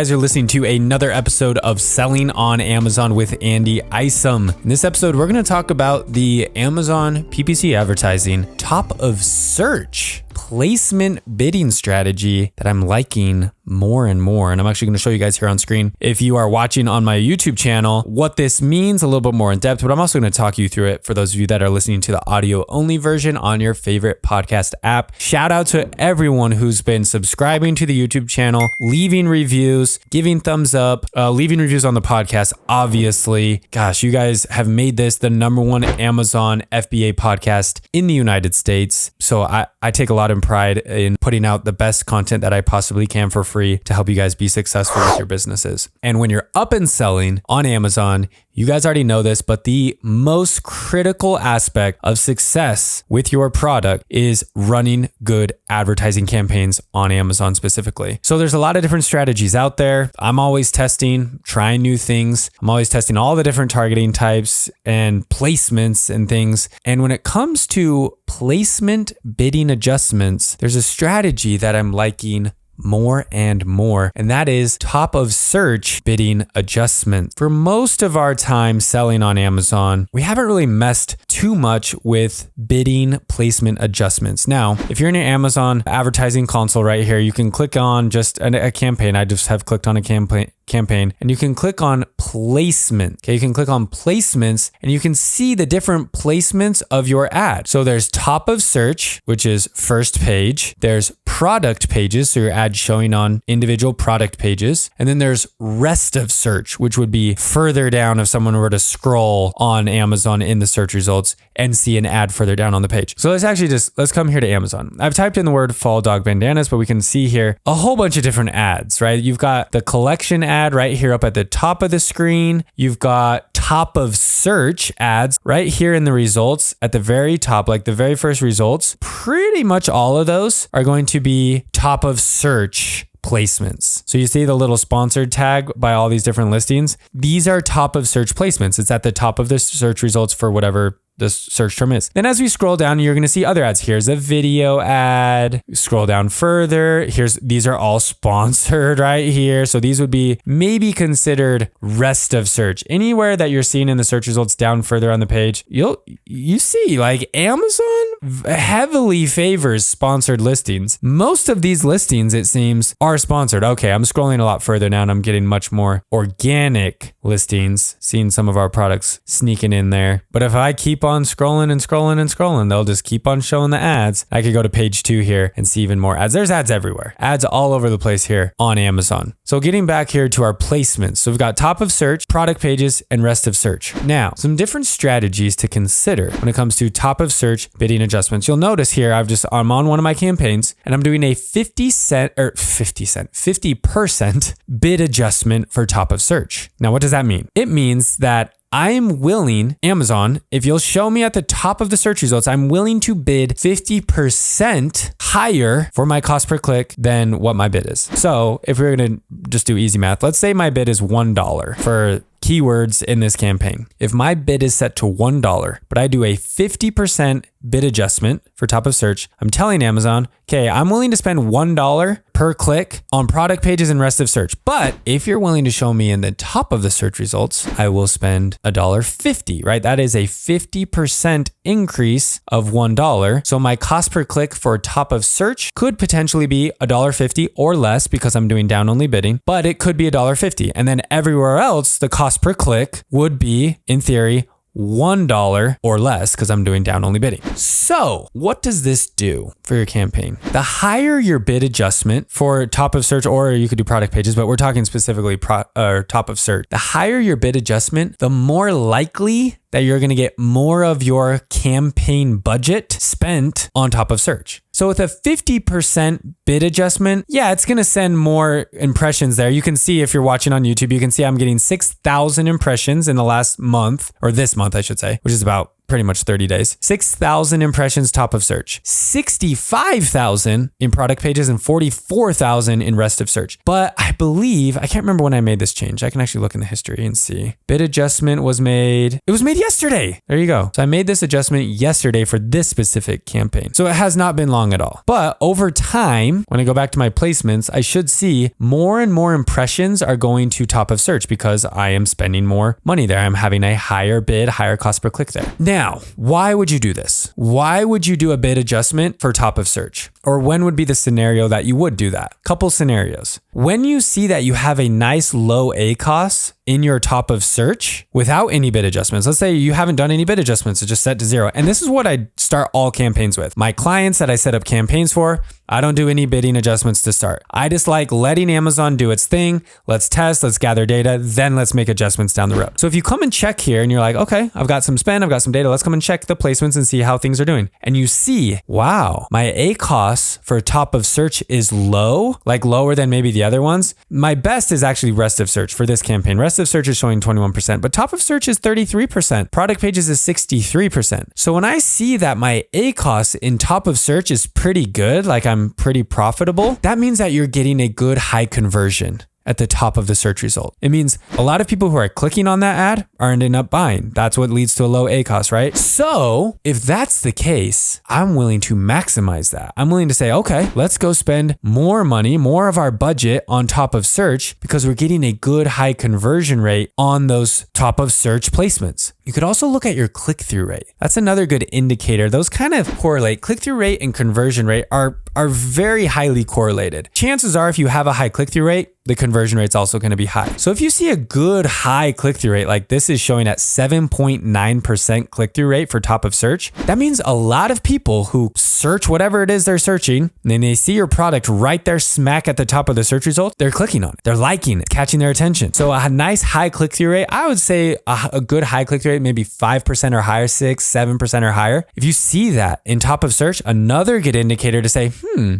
Guys are listening to another episode of Selling on Amazon with Andy Isom. In this episode, we're going to talk about the Amazon PPC advertising top of search placement bidding strategy that I'm liking more and more. And I'm actually going to show you guys here on screen, if you are watching on my YouTube channel, what this means a little bit more in depth, but I'm also going to talk you through it for those of you that are listening to the audio only version on your favorite podcast app. Shout out to everyone who's been subscribing to the YouTube channel, leaving reviews, giving thumbs up, leaving reviews on the podcast. Obviously, gosh, you guys have made this the #1 Amazon FBA podcast in the United States. So I take a lot of pride in putting out the best content that I possibly can for free to help you guys be successful with your businesses. And when you're up and selling on Amazon, you guys already know this, but the most critical aspect of success with your product is running good advertising campaigns on Amazon specifically. So there's a lot of different strategies out there. I'm always testing, trying new things. I'm always testing all the different targeting types and placements and things. And when it comes to placement bidding adjustments, there's a strategy that I'm liking more and more, and that is top of search bidding adjustment. For most of our time selling on Amazon, we haven't really messed too much with bidding placement adjustments. Now, if you're in your Amazon advertising console right here, you can click on just a campaign. I just have clicked on a campaign, and you can click on placement. Okay, you can click on placements and you can see the different placements of your ad. So there's top of search, which is first page. There's product pages, so your ad showing on individual product pages. And then there's rest of search, which would be further down if someone were to scroll on Amazon in the search results and see an ad further down on the page. So let's come here to Amazon. I've typed in the word fall dog bandanas, but we can see here a whole bunch of different ads, right? You've got the collection ad right here up at the top of the screen. You've got top of search ads right here in the results at the very top, like the very first results. Pretty much all of those are going to be top of search placements. So you see the little sponsored tag by all these different listings. These are top of search placements. It's at the top of the search results for whatever the search term is. Then as we scroll down, you're going to see other ads. Here's a video ad. Scroll down further. These are all sponsored right here. So these would be maybe considered rest of search. Anywhere that you're seeing in the search results down further on the page, you see like Amazon heavily favors sponsored listings. Most of these listings, it seems, are sponsored. Okay, I'm scrolling a lot further now and I'm getting much more organic listings, seeing some of our products sneaking in there. But if I keep on scrolling and scrolling and scrolling, they'll just keep on showing the ads. I could go to page 2 here and see even more ads. There's ads everywhere. Ads all over the place here on Amazon. So getting back here to our placements. So we've got top of search, product pages, and rest of search. Now, some different strategies to consider when it comes to top of search bidding adjustments. You'll notice here, I'm on one of my campaigns and I'm doing a 50% bid adjustment for top of search. Now, what does that mean? It means that I'm willing, Amazon, if you'll show me at the top of the search results, I'm willing to bid 50% higher for my cost per click than what my bid is. So if we're going to just do easy math, let's say my bid is $1 for keywords in this campaign. If my bid is set to $1, but I do a 50% bid adjustment for top of search, I'm telling Amazon, okay, I'm willing to spend $1 per click on product pages and rest of search. But if you're willing to show me in the top of the search results, I will spend $1.50, right? That is a 50% increase of $1. So my cost per click for top of search could potentially be $1.50 or less because I'm doing down only bidding, but it could be $1.50. And then everywhere else, the cost per click would be, in theory, $1 or less because I'm doing down only bidding. So what does this do for your campaign? The higher your bid adjustment for top of search, or you could do product pages, but we're talking specifically top of search. The higher your bid adjustment, the more likely that you're going to get more of your campaign budget spent on top of search. So with a 50% bid adjustment, yeah, it's going to send more impressions there. You can see if you're watching on YouTube, you can see I'm getting 6,000 impressions in the last month, or this month, I should say, which is about pretty much 30 days. 6,000 impressions top of search, 65,000 in product pages, and 44,000 in rest of search. But I believe, I can't remember when I made this change. I can actually look in the history and see. Bid adjustment was made. It was made yesterday. There you go. So I made this adjustment yesterday for this specific campaign. So it has not been long at all. But over time, when I go back to my placements, I should see more and more impressions are going to top of search because I am spending more money there. I'm having a higher bid, higher cost per click there. Now, why would you do this? Why would you do a bid adjustment for top of search? Or when would be the scenario that you would do that? Couple scenarios. When you see that you have a nice low ACoS in your top of search without any bid adjustments, let's say you haven't done any bid adjustments, it's just set to 0. And this is what I start all campaigns with. My clients that I set up campaigns for, I don't do any bidding adjustments to start. I just like letting Amazon do its thing. Let's test, let's gather data, then let's make adjustments down the road. So if you come and check here and you're like, okay, I've got some spend, I've got some data, let's come and check the placements and see how things are doing. And you see, wow, my ACoS for top of search is low, like lower than maybe the other ones. My best is actually rest of search for this campaign. Rest of search is showing 21%, but top of search is 33%. Product pages is 63%. So when I see that my ACoS in top of search is pretty good, like I'm pretty profitable, that means that you're getting a good high conversion at the top of the search result. It means a lot of people who are clicking on that ad are ending up buying. That's what leads to a low ACoS, right? So if that's the case, I'm willing to maximize that. I'm willing to say, okay, let's go spend more money, more of our budget on top of search because we're getting a good high conversion rate on those top of search placements. You could also look at your click-through rate. That's another good indicator. Those kind of correlate. Click-through rate and conversion rate are very highly correlated. Chances are if you have a high click-through rate, the conversion rate's also going to be high. So if you see a good high click-through rate, like this is showing at 7.9% click-through rate for top of search, that means a lot of people who search whatever it is they're searching, and then they see your product right there smack at the top of the search results, they're clicking on it. They're liking it, catching their attention. So a nice high click-through rate, I would say a good high click-through rate, maybe 5% or higher, 6-7% or higher. If you see that in top of search, another good indicator to say,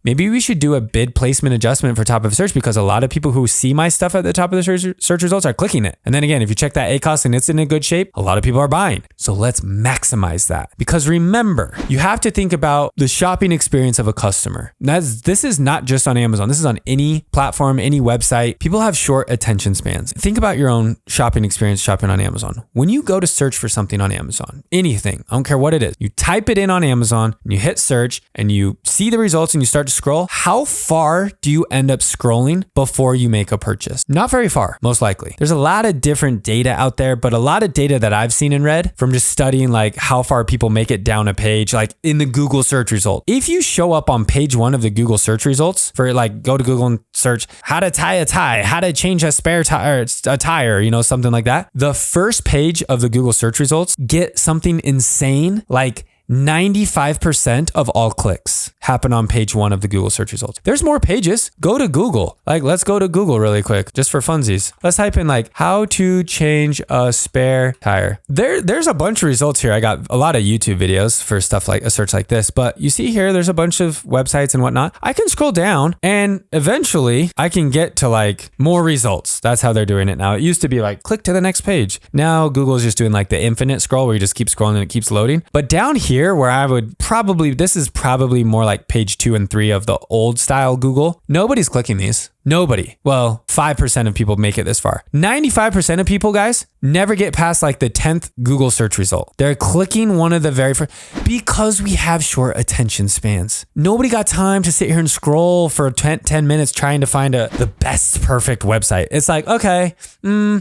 maybe we should do a bid placement adjustment for top of search because a lot of people who see my stuff at the top of the search results are clicking it. And then again, if you check that ACoS and it's in a good shape, a lot of people are buying. So let's maximize that. Because remember, you have to think about the shopping experience of a customer. This is not just on Amazon. This is on any platform, any website. People have short attention spans. Think about your own shopping experience shopping on Amazon. When you go to search for something on Amazon, anything, I don't care what it is, you type it in on Amazon and you hit search and you see the results and you start to scroll. How far do you end up scrolling before you make a purchase? Not very far, most likely. There's a lot of different data out there, but a lot of data that I've seen and read from just studying like how far people make it down a page, like in the Google search result. If you show up on page 1 of the Google search results for like, go to Google and search how to tie a tie, how to change a spare tire, a tire, something like that. The first page of the Google search results get something insane like 95% of all clicks happen on page 1 of the Google search results. There's more pages. Go to Google. Like, let's go to Google really quick, just for funsies. Let's type in like how to change a spare tire. There's a bunch of results here. I got a lot of YouTube videos for stuff like a search like this, but you see here, there's a bunch of websites and whatnot. I can scroll down and eventually I can get to like more results. That's how they're doing it now. It used to be like, click to the next page. Now Google is just doing like the infinite scroll where you just keep scrolling and it keeps loading. But down here, where I would probably, this is probably more like page 2 and 3 of the old style Google. Nobody's clicking these. Nobody. Well, 5% of people make it this far. 95% of people, guys, never get past like the 10th Google search result. They're clicking one of the very first, because we have short attention spans. Nobody got time to sit here and scroll for 10 minutes trying to find the best perfect website. It's like, okay,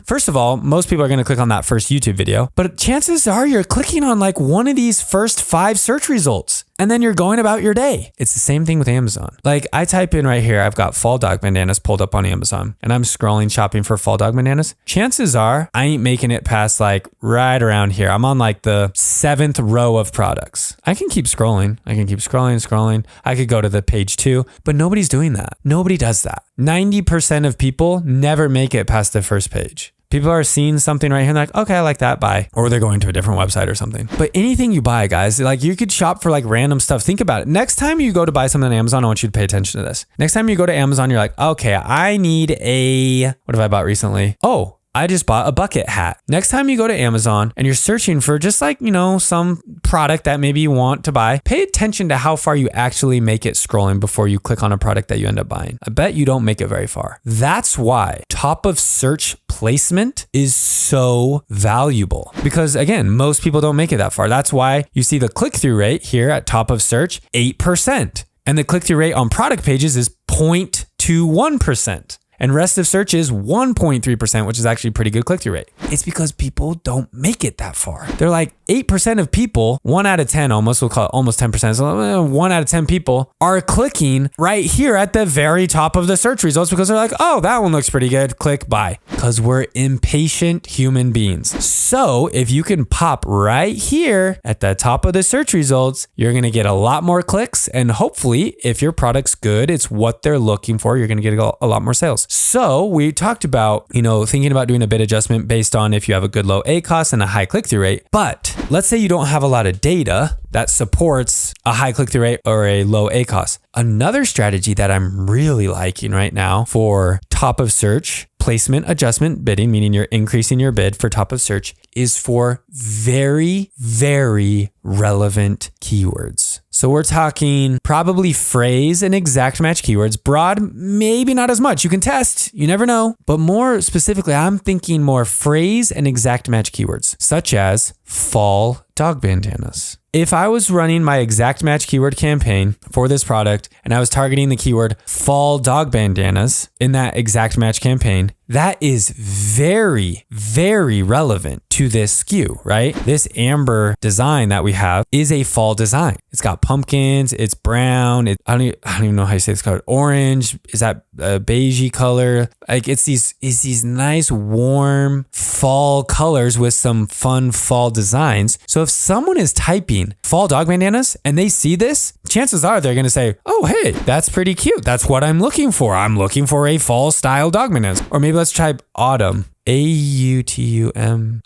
first of all, most people are going to click on that first YouTube video, but chances are you're clicking on like one of these first 5 search results. And then you're going about your day. It's the same thing with Amazon. Like I type in right here, I've got fall dog bandanas pulled up on Amazon and I'm scrolling shopping for fall dog bandanas. Chances are I ain't making it past like right around here. I'm on like the 7th row of products. I can keep scrolling. I can keep scrolling. I could go to the page 2, but nobody's doing that. Nobody does that. 90% of people never make it past the first page. People are seeing something right here and they're like, okay, I like that, buy. Or they're going to a different website or something. But anything you buy, guys, like you could shop for like random stuff. Think about it. Next time you go to buy something on Amazon, I want you to pay attention to this. Next time you go to Amazon, you're like, okay, I need what have I bought recently? Oh, I just bought a bucket hat. Next time you go to Amazon and you're searching for just like, some product that maybe you want to buy, pay attention to how far you actually make it scrolling before you click on a product that you end up buying. I bet you don't make it very far. That's why top of search placement is so valuable, because again, most people don't make it that far. That's why you see the click-through rate here at top of search, 8%. And the click-through rate on product pages is 0.21%. And rest of search is 1.3%, which is actually a pretty good click-through rate. It's because people don't make it that far. They're like 8% of people, 1 out of 10 almost, we'll call it almost 10%. So 1 out of 10 people are clicking right here at the very top of the search results because they're like, oh, that one looks pretty good. Click buy. Because we're impatient human beings. So if you can pop right here at the top of the search results, you're going to get a lot more clicks. And hopefully, if your product's good, it's what they're looking for, you're going to get a lot more sales. So we talked about, thinking about doing a bid adjustment based on if you have a good low ACoS and a high click-through rate. But let's say you don't have a lot of data that supports a high click-through rate or a low ACoS. Another strategy that I'm really liking right now for top of search placement adjustment bidding, meaning you're increasing your bid for top of search, is for very, very relevant keywords. So we're talking probably phrase and exact match keywords. Broad, maybe not as much. You can test, you never know. But more specifically, I'm thinking more phrase and exact match keywords, such as fall dog bandanas. If I was running my exact match keyword campaign for this product and I was targeting the keyword fall dog bandanas in that exact match campaign, that is very, very relevant to this SKU, right? This amber design that we have is a fall design. It's got pumpkins, it's brown, I don't even know how you say this color. Orange, is that a beigey color? Like it's these nice warm fall colors with some fun fall designs. So if someone is typing fall dog bandanas and they see this, chances are they're going to say, oh, hey, that's pretty cute. That's what I'm looking for. I'm looking for a fall style dog bandanas. Or maybe let's type autumn. AUTUMN.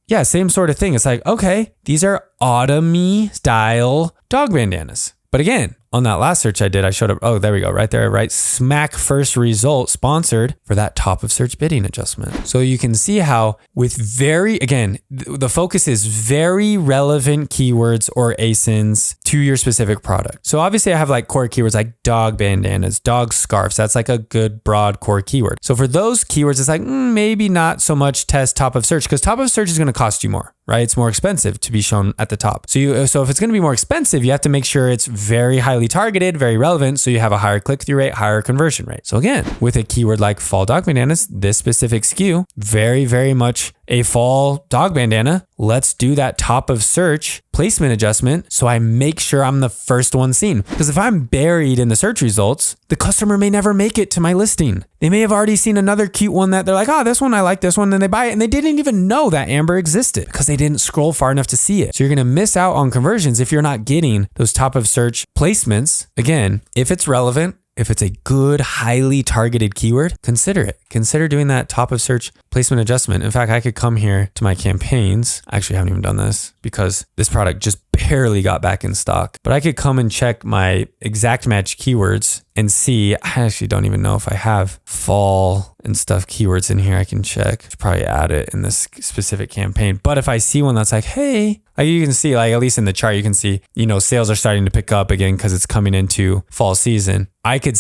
Yeah, same sort of thing. It's like, okay, these are autumny style dog bandanas. But again, on that last search I did, I showed up, oh, there we go, right there, right? Smack first result sponsored for that top of search bidding adjustment. So you can see how with the focus is very relevant keywords or ASINs to your specific product. So obviously I have like core keywords like dog bandanas, dog scarves. That's like a good broad core keyword. So for those keywords, it's like maybe not so much test top of search because top of search is going to cost you more, right? It's more expensive to be shown at the top. So if it's going to be more expensive, you have to make sure it's very highly targeted, very relevant, so you have a higher click-through rate, higher conversion rate. So again, with a keyword like fall dog bandanas, this specific SKU, very, very much a fall dog bandana. Let's do that top of search placement adjustment so I make sure I'm the first one seen. Because if I'm buried in the search results, the customer may never make it to my listing. They may have already seen another cute one that they're like, oh, this one, I like this one. Then they buy it and they didn't even know that amber existed because they didn't scroll far enough to see it. So you're going to miss out on conversions if you're not getting those top of search placements. Again, if it's relevant, if it's a good, highly targeted keyword, consider it. Consider doing that top of search placement adjustment. In fact, I could come here to my campaigns. I actually haven't even done this because this product just barely got back in stock. But I could come and check my exact match keywords and see, I actually don't even know if I have fall and stuff keywords in here. I can check. Should probably add it in this specific campaign. But if I see one that's like, hey, like you can see, like at least in the chart, you can see, sales are starting to pick up again because it's coming into fall season. I could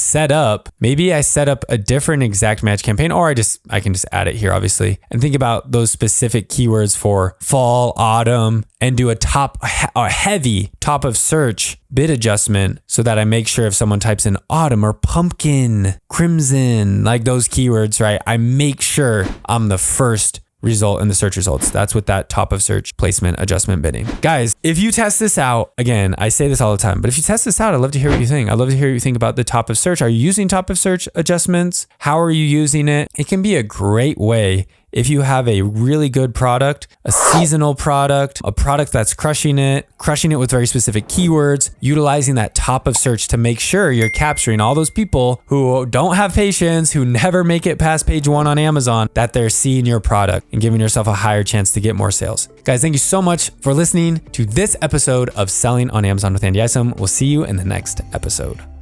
maybe I set up a different exact match campaign, or I can just add it here, obviously, and think about those specific keywords for fall, autumn, and do a heavy top of search bid adjustment so that I make sure if someone types in autumn or pumpkin, crimson, like those keywords, right? I make sure I'm the first result in the search results. That's with that top of search placement adjustment bidding. Guys, if you test this out, again, I say this all the time, but if you test this out, I'd love to hear what you think. I'd love to hear what you think about the top of search. Are you using top of search adjustments? How are you using it? It can be a great way if you have a really good product, a seasonal product, a product that's crushing it with very specific keywords, utilizing that top of search to make sure you're capturing all those people who don't have patience, who never make it past page 1 on Amazon, that they're seeing your product and giving yourself a higher chance to get more sales. Guys, thank you so much for listening to this episode of Selling on Amazon with Andy Isom. We'll see you in the next episode.